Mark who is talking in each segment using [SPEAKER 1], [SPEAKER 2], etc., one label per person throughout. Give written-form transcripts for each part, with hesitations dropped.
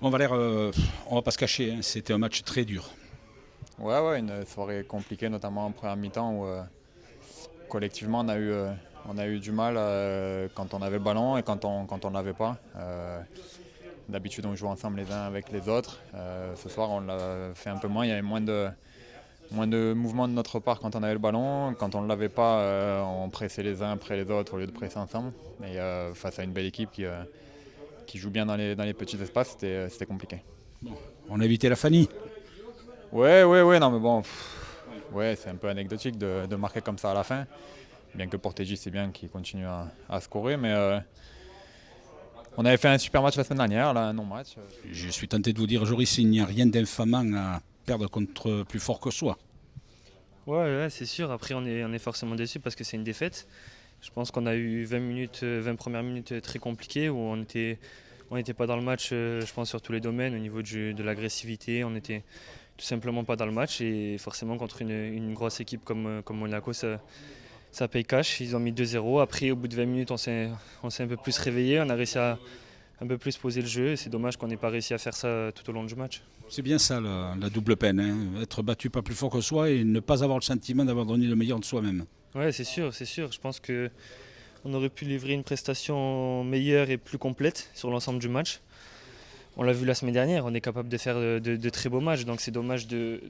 [SPEAKER 1] Bon, Valère, on va pas se cacher, hein, c'était un match très dur.
[SPEAKER 2] Ouais, une soirée compliquée, notamment en première mi-temps où collectivement on a eu du mal quand on avait le ballon et quand on l'avait pas. D'habitude on joue ensemble les uns avec les autres. Ce soir on l'a fait un peu moins, il y avait moins de mouvements de notre part quand on avait le ballon. Quand on ne l'avait pas, on pressait les uns après les autres au lieu de presser ensemble. Et face à une belle équipe qui joue bien dans les petits espaces, c'était compliqué.
[SPEAKER 1] Bon, on a évité la Fanny.
[SPEAKER 2] Ouais, non mais bon, ouais, c'est un peu anecdotique de marquer comme ça à la fin. Bien que Portégi, c'est bien qu'il continue à scorer, mais on avait fait un super match la semaine dernière, là, un non-match.
[SPEAKER 1] Je suis tenté de vous dire, Joris, il n'y a rien d'infamant à perdre contre plus fort que soi.
[SPEAKER 3] Ouais, c'est sûr. Après, on est forcément déçu parce que c'est une défaite. Je pense qu'on a eu 20 minutes, 20 premières minutes très compliquées où on n'était pas dans le match, je pense, sur tous les domaines. Au niveau de l'agressivité, on n'était tout simplement pas dans le match. Et forcément, contre une grosse équipe comme Monaco, ça paye cash. Ils ont mis 2-0. Après, au bout de 20 minutes, on s'est un peu plus réveillé. On a réussi à un peu plus poser le jeu. Et c'est dommage qu'on n'ait pas réussi à faire ça tout au long du match.
[SPEAKER 1] C'est bien ça la double peine, hein, être battu pas plus fort que soi et ne pas avoir le sentiment d'avoir donné le meilleur de soi-même.
[SPEAKER 3] Ouais, c'est sûr, c'est sûr. Je pense qu'on aurait pu livrer une prestation meilleure et plus complète sur l'ensemble du match. On l'a vu la semaine dernière, on est capable de faire de très beaux matchs, donc c'est dommage de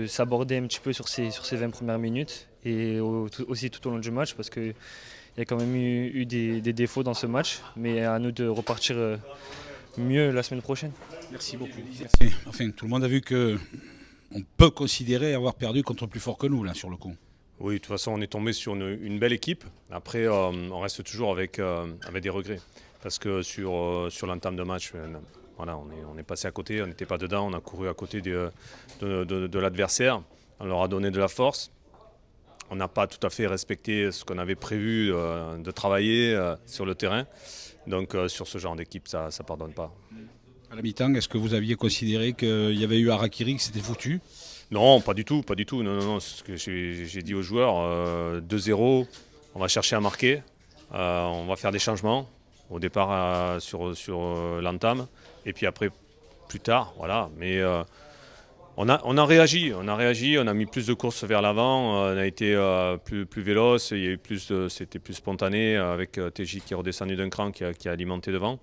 [SPEAKER 3] s'aborder un petit peu sur ces 20 premières minutes et aussi tout au long du match parce qu'il y a quand même eu des défauts dans ce match, mais à nous de repartir mieux la semaine prochaine.
[SPEAKER 1] Merci beaucoup. Merci. Enfin, tout le monde a vu que on peut considérer avoir perdu contre plus fort que nous, là, sur le coup.
[SPEAKER 4] Oui, de toute façon, on est tombé sur une belle équipe. Après, on reste toujours avec des regrets. Parce que sur l'entame de match, voilà, on est passé à côté, on n'était pas dedans, on a couru à côté de l'adversaire. On leur a donné de la force. On n'a pas tout à fait respecté ce qu'on avait prévu de travailler sur le terrain. Donc sur ce genre d'équipe, ça ne pardonne pas.
[SPEAKER 1] À la mi-temps, est-ce que vous aviez considéré qu'il y avait eu Harakiri, que c'était foutu?
[SPEAKER 4] Non, pas du tout, pas du tout. Non, c'est ce que j'ai dit aux joueurs. 2-0, on va chercher à marquer. On va faire des changements au départ sur l'entame. Et puis après, plus tard, voilà. Mais on a réagi, on a mis plus de courses vers l'avant, on a été plus véloce, il y a eu c'était plus spontané avec TJ qui est redescendu d'un cran, qui a alimenté devant.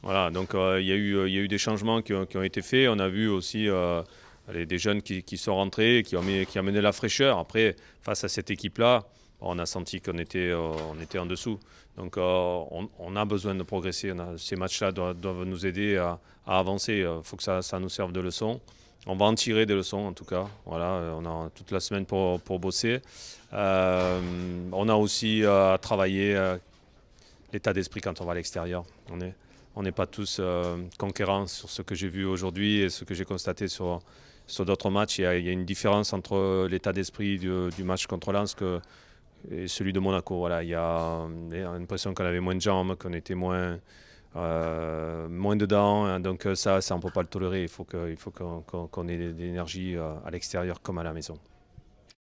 [SPEAKER 4] Voilà, donc il y a eu des changements qui ont été faits. On a vu aussi des jeunes qui sont rentrés, qui ont amené la fraîcheur. Après, face à cette équipe-là, on a senti qu'on était en dessous. Donc on a besoin de progresser. Ces matchs-là doivent nous aider à avancer. Il faut que ça nous serve de leçon. On va en tirer des leçons en tout cas. Voilà, on a toute la semaine pour bosser. On a aussi à travailler l'état d'esprit quand on va à l'extérieur. On n'est pas tous conquérants sur ce que j'ai vu aujourd'hui et ce que j'ai constaté sur d'autres matchs. Il y a une différence entre l'état d'esprit du match contre Lens et celui de Monaco. Voilà, il y a l'impression qu'on avait moins de jambes, qu'on était moins dedans. Hein. Donc ça on ne peut pas le tolérer. Il faut qu'on ait de l'énergie à l'extérieur comme à la maison.